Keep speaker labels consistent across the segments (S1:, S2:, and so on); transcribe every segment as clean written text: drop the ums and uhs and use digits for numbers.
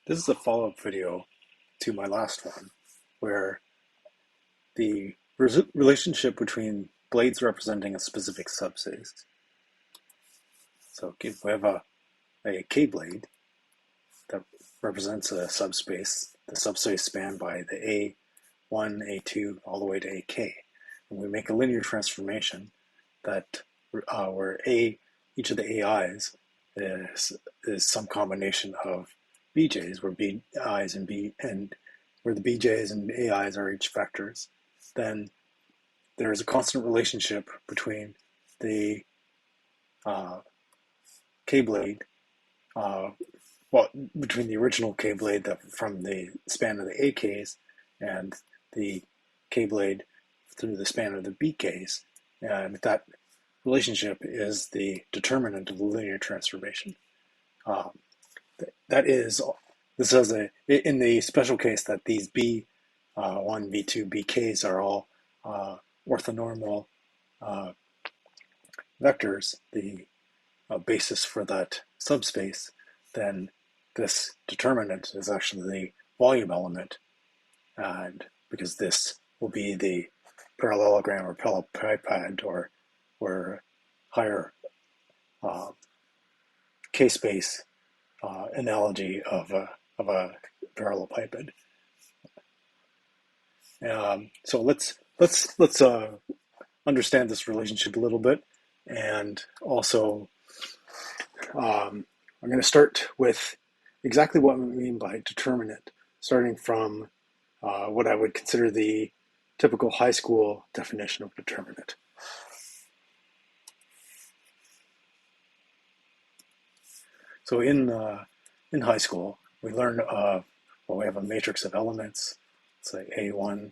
S1: This is a follow-up video to my last one, where the relationship between blades representing a specific subspace. So if we have a K blade that represents a subspace, the subspace spanned by the A1, A2, all the way to AK. And we make a linear transformation that where each of the AIs is some combination of BJs, where BIs and where the BJs and AIs are each vectors. Then there is a constant relationship between the K blade, between the original K blade from the span of the AKs and the K blade through the span of the BKs, and that relationship is the determinant of the linear transformation. This has in the special case that these B1, B2, BKs are all orthonormal vectors, the basis for that subspace, then this determinant is actually the volume element, and because this will be the parallelogram or parallelepiped or higher K-space analogy of a parallelepiped. So let's understand this relationship a little bit, and also I'm going to start with exactly what we mean by determinant, starting from what I would consider the typical high school definition of determinant. So in high school, we learn we have a matrix of elements, say A1,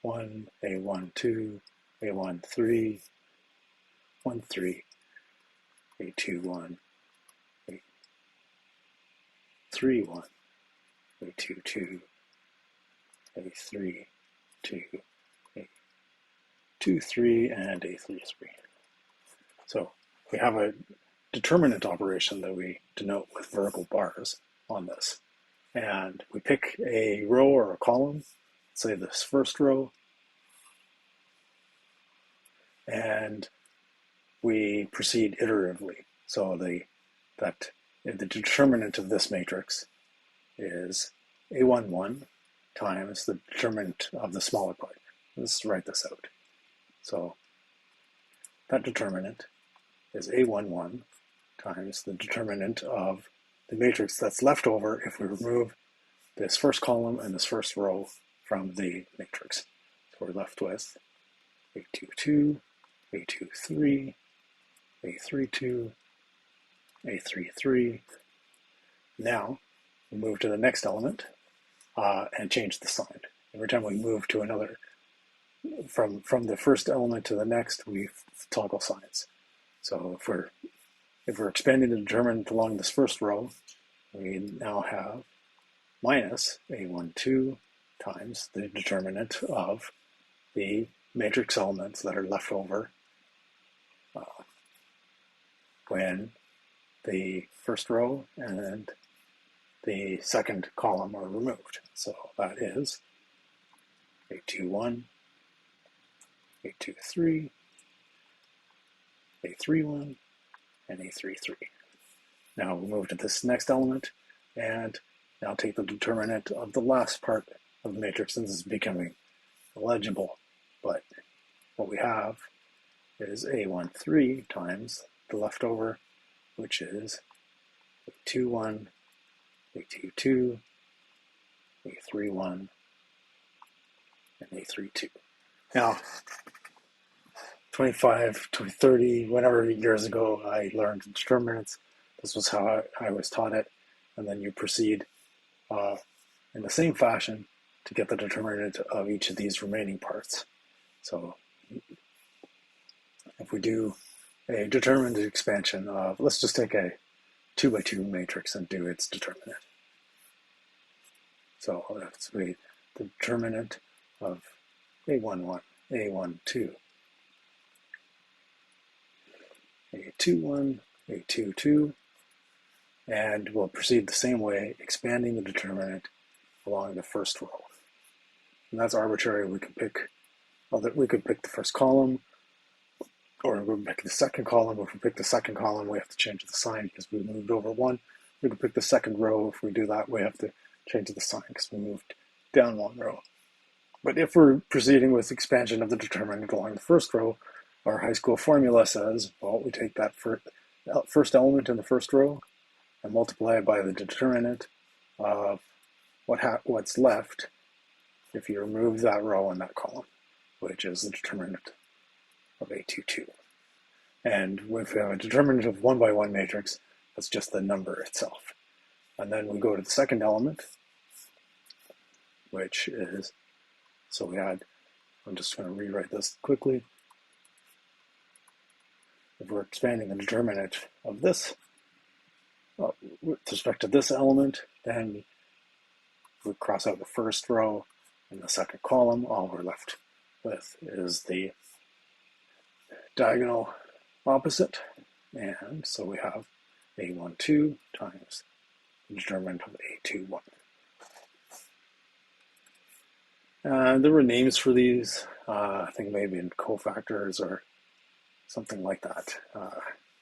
S1: 1, A1, 2, A1, 3, 1, 3, A2, 1, A3, 1, A2, 2, A3, 2, A2, 3, and A3, 3. So we have a determinant operation that we denote with vertical bars on this. And we pick a row or a column, say this first row, and we proceed iteratively. So the determinant of this matrix is A11 times the determinant of the smaller part. Let's write this out. So that determinant is A11 times the determinant of the matrix that's left over if we remove this first column and this first row from the matrix. So we're left with A22, A23, A32, A33. Now we move to the next element and change the sign. Every time we move to another, from the first element to the next, we toggle signs. So if we're expanding the determinant along this first row, we now have minus A12 times the determinant of the matrix elements that are left over when the first row and the second column are removed. So that is A21, A23, A31, and A33. Now we'll move to this next element and now take the determinant of the last part of the matrix, and this is becoming illegible, but what we have is A13 times the leftover, which is A21, A22, A31, and A32. Now, 25, 30, whatever years ago I learned determinants, this was how I was taught it, and then you proceed in the same fashion to get the determinant of each of these remaining parts. So if we do a determinant expansion of, let's just take a 2x2 matrix and do its determinant. So that's the determinant of A11, A12, A21, A22, And we'll proceed the same way, expanding the determinant along the first row. And that's arbitrary. We could pick the first column, or we could pick the second column. If we pick the second column, we have to change the sign because we moved over one. We could pick the second row. If we do that, we have to change the sign because we moved down one row. But if we're proceeding with expansion of the determinant along the first row, our high school formula says, well, we take that first element in the first row and multiply it by the determinant of what's left if you remove that row and that column, which is the determinant of A22. And if we have a determinant of 1 by 1 matrix, that's just the number itself. And then we go to the second element, which is, so we had, I'm just going to rewrite this quickly. If we're expanding the determinant of this, with respect to this element, then we cross out the first row and the second column. All we're left with is the diagonal opposite. And so we have A12 times the determinant of A21. There were names for these, I think maybe in cofactors or something like that.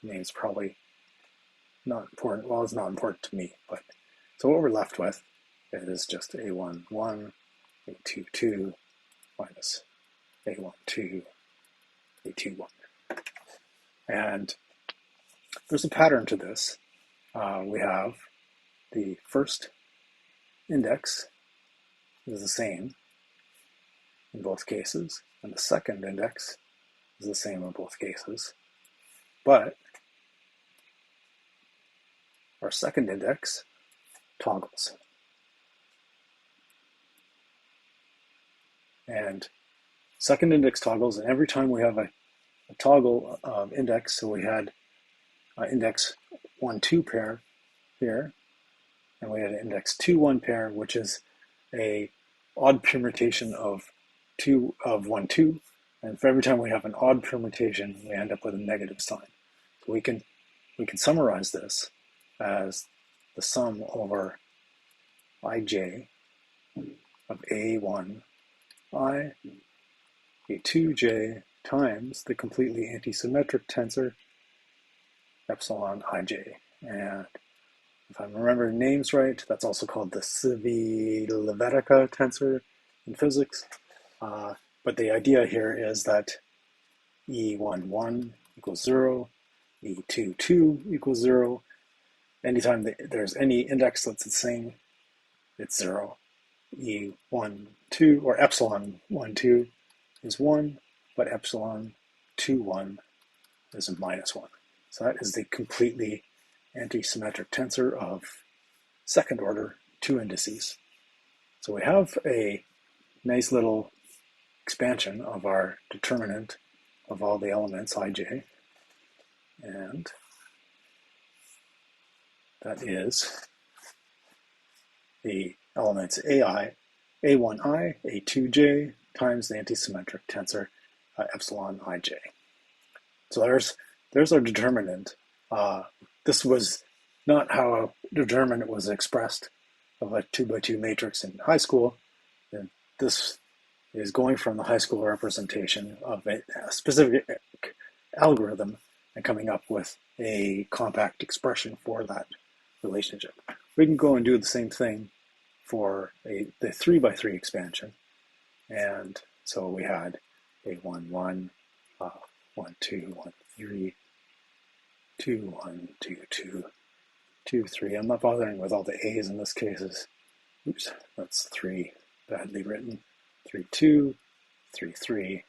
S1: Names probably not important. Well, it's not important to me, but so what we're left with is just A11, A22 minus A12, A21. And there's a pattern to this. We have the first index is the same in both cases, and the second index is the same in both cases, but our second index toggles. And second index toggles, and every time we have a toggle index, so we had index 1, 2 pair here, and we had an index 2, 1 pair, which is a odd permutation of 1, 2, and for every time we have an odd permutation, we end up with a negative sign. So we can summarize this as the sum over ij of A1I, A2j times the completely antisymmetric tensor epsilon ij. And if I'm remembering names right, that's also called the Levi-Civita tensor in physics. But the idea here is that E11 equals 0, E22 equals 0. Anytime there's any index that's the same, it's 0. E12 or epsilon 12 is 1, but epsilon 21 is a minus 1. So that is the completely antisymmetric tensor of second order two indices. So we have a nice little expansion of our determinant of all the elements ij, and that is the elements ai, a1i, a2j times the antisymmetric tensor epsilon ij. So there's our determinant. This was not how a determinant was expressed of a 2x2 matrix in high school. And this is going from the high school representation of a specific algorithm and coming up with a compact expression for that relationship. We can go and do the same thing for the 3x3 expansion. And so we had a 1, 1, 1, 2, 1, 3, 2, 1, 2, 2, 2, 3. I'm not bothering with all the A's in this case. Oops, that's 3, badly written. 3, 2, 3, 3.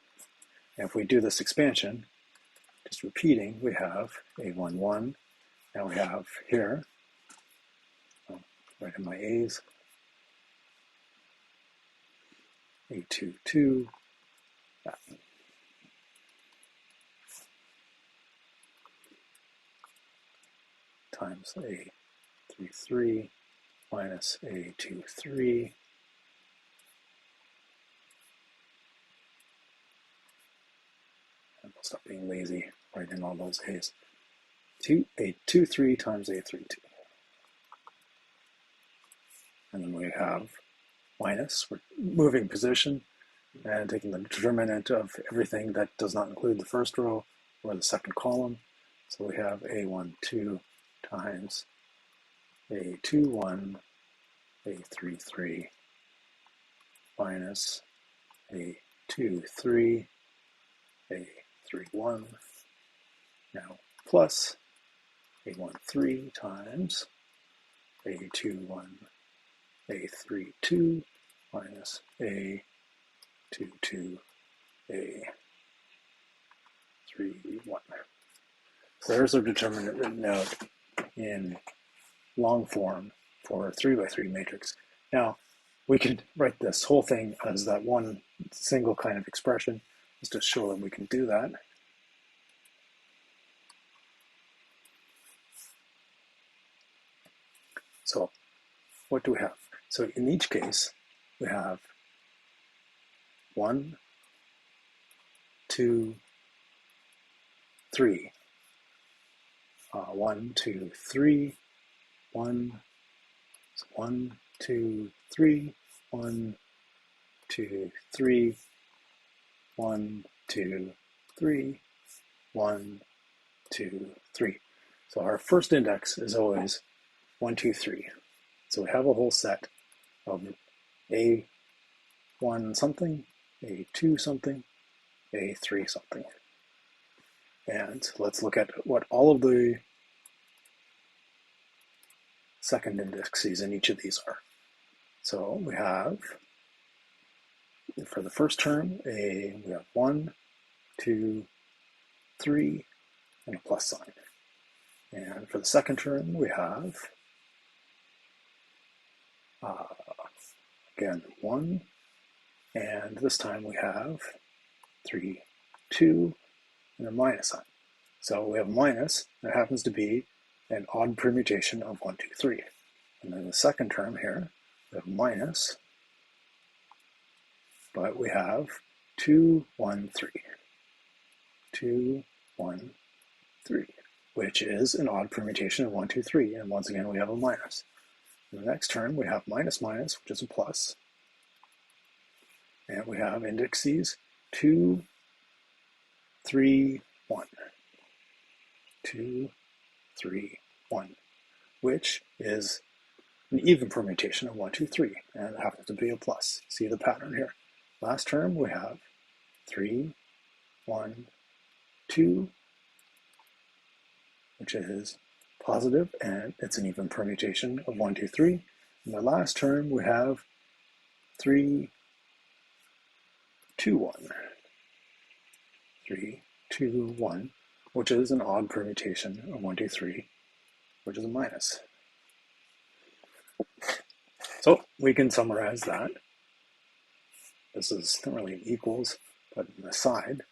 S1: And if we do this expansion, just repeating, we have a 1, 1. Now we have here, right in my A's, a 2, 2, that. Times a 3, 3 minus a 2, 3. And we'll stop being lazy, writing all those A's. A 2, 3 times a 3, 2. And then we have minus, we're moving position and taking the determinant of everything that does not include the first row or the second column. So we have A12 times A21, A33 minus A23, A31, now plus A13 times A21, A32 minus A22, A31. So there's our determinant written out in long form for a 3x3 matrix. Now, we can write this whole thing as that one single kind of expression, just to show that we can do that. So what do we have? So in each case, we have 1, 2, 3. 1, 2, 3, 1, 1, 2, 3, 1, 2, 3, 1, 2, 3, 1, 2, 3. So our first index is always 1, 2, 3. So we have a whole set of A1 something, A2 something, A3 something. And let's look at what all of the second indexes in each of these are. So we have, for the first term, we have 1, 2, 3, and a plus sign. And for the second term, we have, again, 1, and this time we have 3, 2, and a minus sign. So we have minus, and it happens to be an odd permutation of 1, 2, 3. And then the second term here, we have minus, but we have 2, 1, 3. 2, 1, 3, which is an odd permutation of 1, 2, 3. And once again, we have a minus. In the next term, we have minus, minus, which is a plus. And we have indices 2, 3, 1. 2, 3, 1, which is an even permutation of 1, 2, 3, and it happens to be a plus. See the pattern here. Last term, we have 3, 1, 2, which is positive, and it's an even permutation of 1, 2, 3. In the last term, we have 3, 2, 1. 3, 2, 1, which is an odd permutation of 1, 2, 3, which is a minus. So we can summarize that. This is not really equals, but an aside,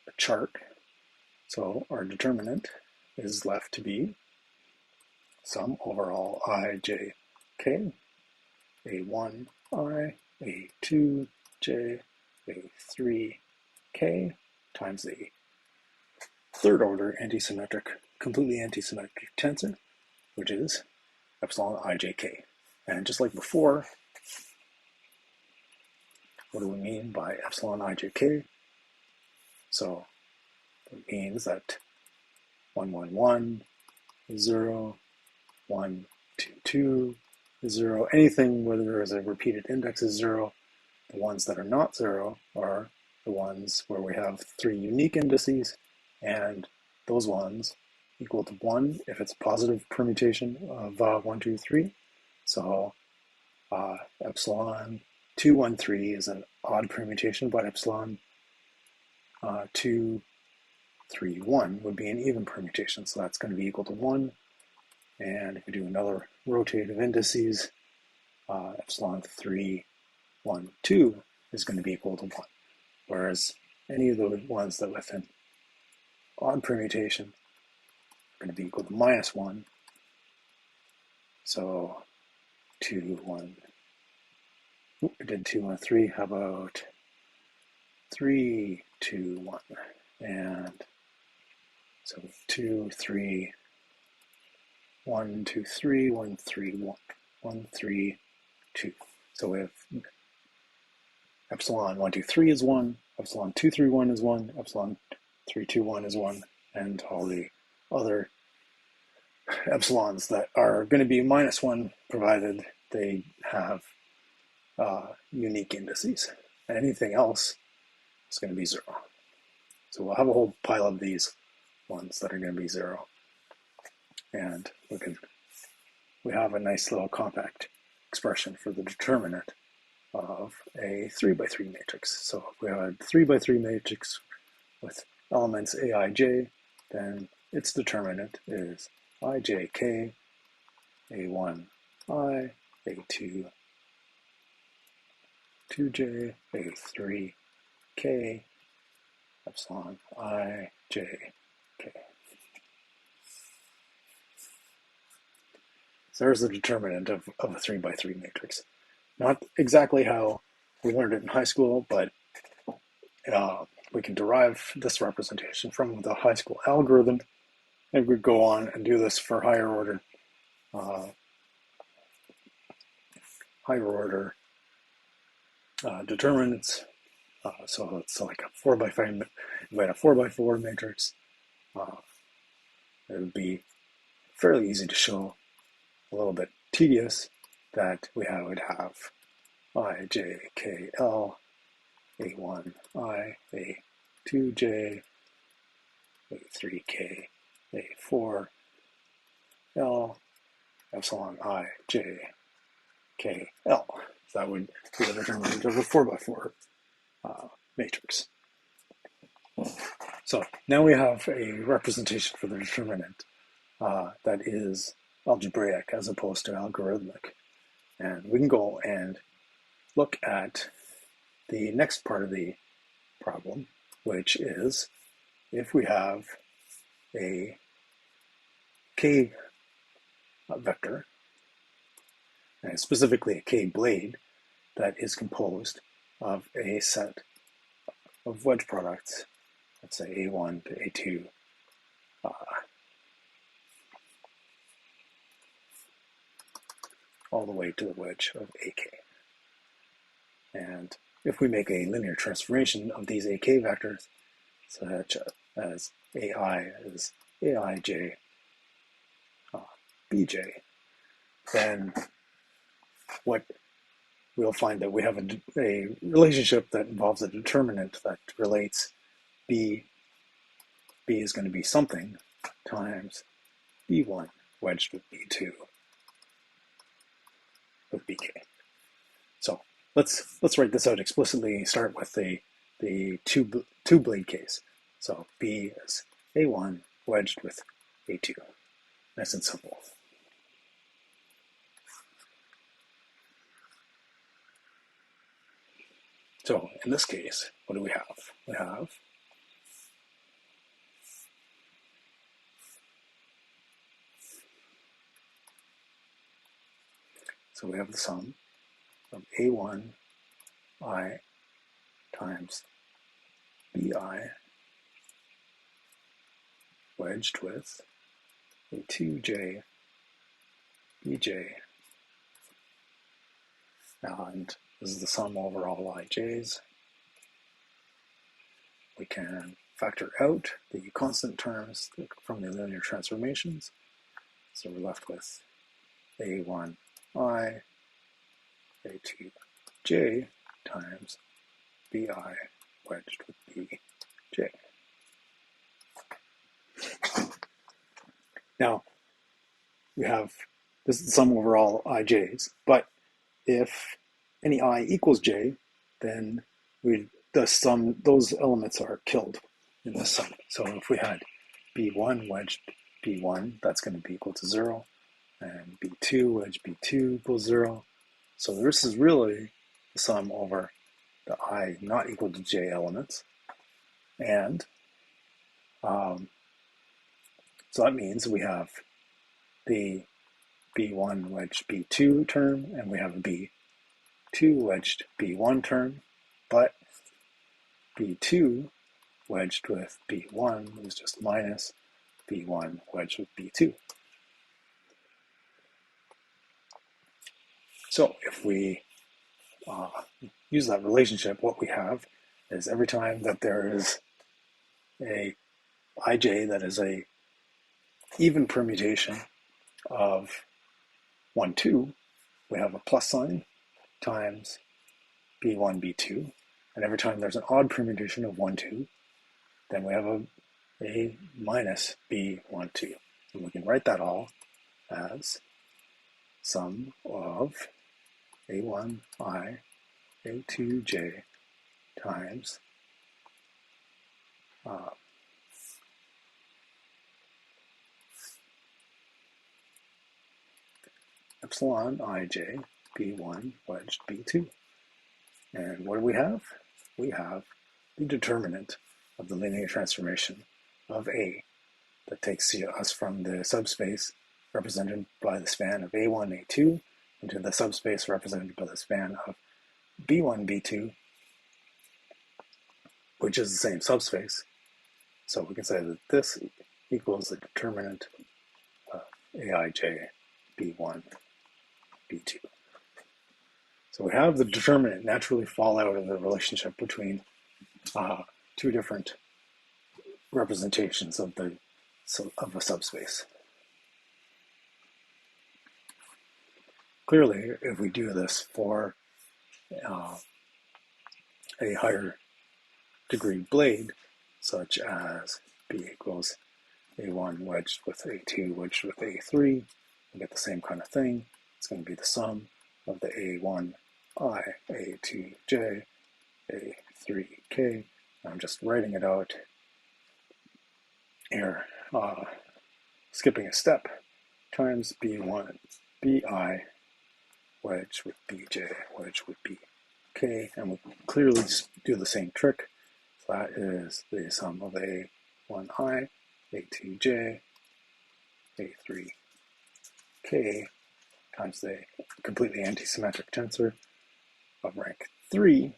S1: a chart. So our determinant is left to be sum over all I, j, k, a1, I, a2, j, a3, k, times the third order antisymmetric, completely antisymmetric tensor, which is epsilon ijk. And just like before, what do we mean by epsilon ijk? So it means that 1, 1, 1 is 0, 1, 2, 2 is 0. Anything where there is a repeated index is 0. The ones that are not 0 are the ones where we have 3 unique indices, and those ones equal to 1 if it's a positive permutation of 1, 2, 3. So epsilon 2, 1, 3 is an odd permutation, but epsilon 2, 3, 1 would be an even permutation. So that's going to be equal to 1. And if we do another rotate of indices, epsilon 3, 1, 2 is going to be equal to 1. Whereas any of the ones that with an odd permutation are going to be equal to minus 1. So 2, 1, we did 2, 1, 3. How about 3, 2, 1? And so 2, 3, 1, 2, 3, 1, 3, 1, 1, 3, 2. So we have epsilon 1, 2, 3 is 1, epsilon 2, 3, 1 is 1, epsilon 3, 2, 1 is 1, and all the other epsilons that are going to be minus 1 provided they have unique indices. And anything else is going to be 0. So we'll have a whole pile of these ones that are going to be 0. And we have a nice little compact expression for the determinant of a 3 by 3 matrix. So if we have a 3 by 3 matrix with elements aij, then its determinant is ijk, a1, I, a2, 2j, a3, k, epsilon I, j, k. So there's the determinant of a 3 by 3 matrix. Not exactly how we learned it in high school, but we can derive this representation from the high school algorithm, and we go on and do this for higher order determinants. So it's like a 4 by 5, we had a 4 by 4 matrix. It would be fairly easy to show, a little bit tedious, that we would have I, j, k, l, a1, I, a2j, a3k, a4, l, epsilon I, j, k, l. So that would be the determinant of a 4 by 4 matrix. So now we have a representation for the determinant that is algebraic as opposed to algorithmic. And we can go and look at the next part of the problem, which is if we have a k vector, and specifically a k blade, that is composed of a set of wedge products, let's say a1 to a2, all the way to the wedge of ak. And if we make a linear transformation of these ak vectors, such as ai is aij, bj, then what we'll find that we have a relationship that involves a determinant that relates b is going to be something times b1 wedged with b2 with bk. So let's write this out explicitly. Start with the two blade case. So b is a1 wedged with a2. Nice and simple. So in this case, what do we have? We have the sum of a1 I times bi wedged with a2j bj, and this is the sum over all ij's. We can factor out the constant terms from the linear transformations, so we're left with a1 I, a2j times bi wedged with bj. Now, we have, this is the sum over all ij's, but if any I equals j, then those elements are killed in the sum. So if we had b1 wedged b1, that's going to be equal to 0, and b2 wedged b2 equals 0. So this is really the sum over the I not equal to j elements. And so that means we have the b1 wedged b2 term, and we have a b2 wedged b1 term, but b2 wedged with b1 is just minus b1 wedged with b2. So if we use that relationship, what we have is every time that there is a ij that is a even permutation of 1, 2, we have a plus sign times b1, b2. And every time there's an odd permutation of 1, 2, then we have a minus b1, 2. And we can write that all as sum of a1i, a2j times epsilon ij b1 wedged b2. And what do we have? We have the determinant of the linear transformation of A that takes us from the subspace represented by the span of A1, A2 into the subspace represented by the span of B1, B2, which is the same subspace. So we can say that this equals the determinant of Aij B1, B2. So we have the determinant naturally fall out of the relationship between two different representations of a subspace. Clearly, if we do this for a higher degree blade, such as B equals A1 wedged with A2 wedged with A3, we get the same kind of thing. It's going to be the sum of the A1I, A2J, A3K. I'm just writing it out here, skipping a step, times B1, BI, wedge with BJ, wedge with BK, and we'll clearly just do the same trick. So that is the sum of A1I, A2J, A3K times the completely antisymmetric tensor of rank 3,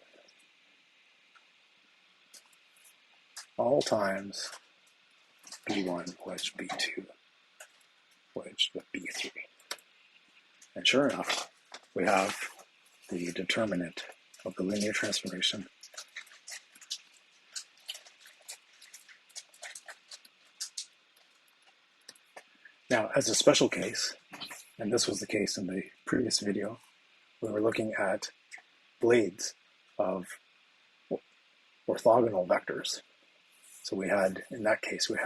S1: all times B1 wedged B2 wedged with B3. And sure enough, we have the determinant of the linear transformation now as a special case, and this was the case in the previous video, we were looking at blades of orthogonal vectors. So we had, in that case, we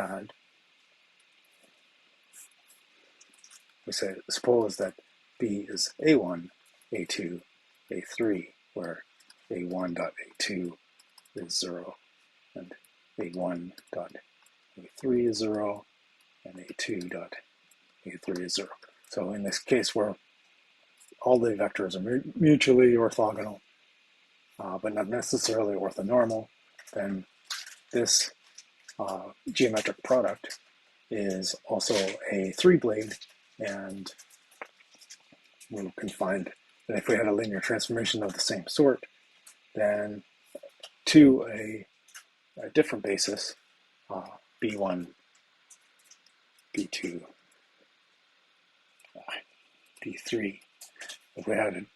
S1: suppose that B is A1, A2, A3, where A1 dot A2 is 0, and A1 dot A3 is 0, and A2 dot A3 is 0. So in this case where all the vectors are mutually orthogonal, but not necessarily orthonormal, then this geometric product is also a 3-blade, and we can find that if we had a linear transformation of the same sort, then to a different basis, B1, B2, B3, if we had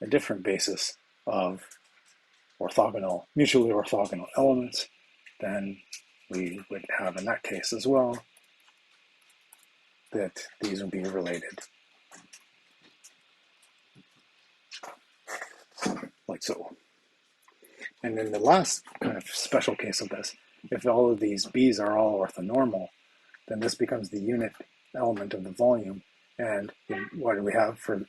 S1: a different basis of mutually orthogonal elements, then we would have in that case as well that these would be related, like so. And in the last kind of special case of this, if all of these B's are all orthonormal, then this becomes the unit element of the volume. And what do we have for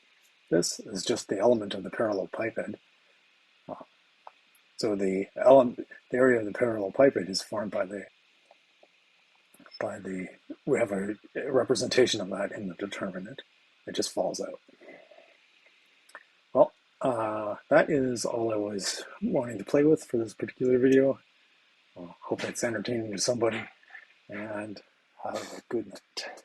S1: this is just the element of the parallel pipette. So the area of the parallel pipette is formed by we have a representation of that in the determinant. It just falls out. Well, that is all I was wanting to play with for this particular video. Hope it's entertaining to somebody, and have a good night.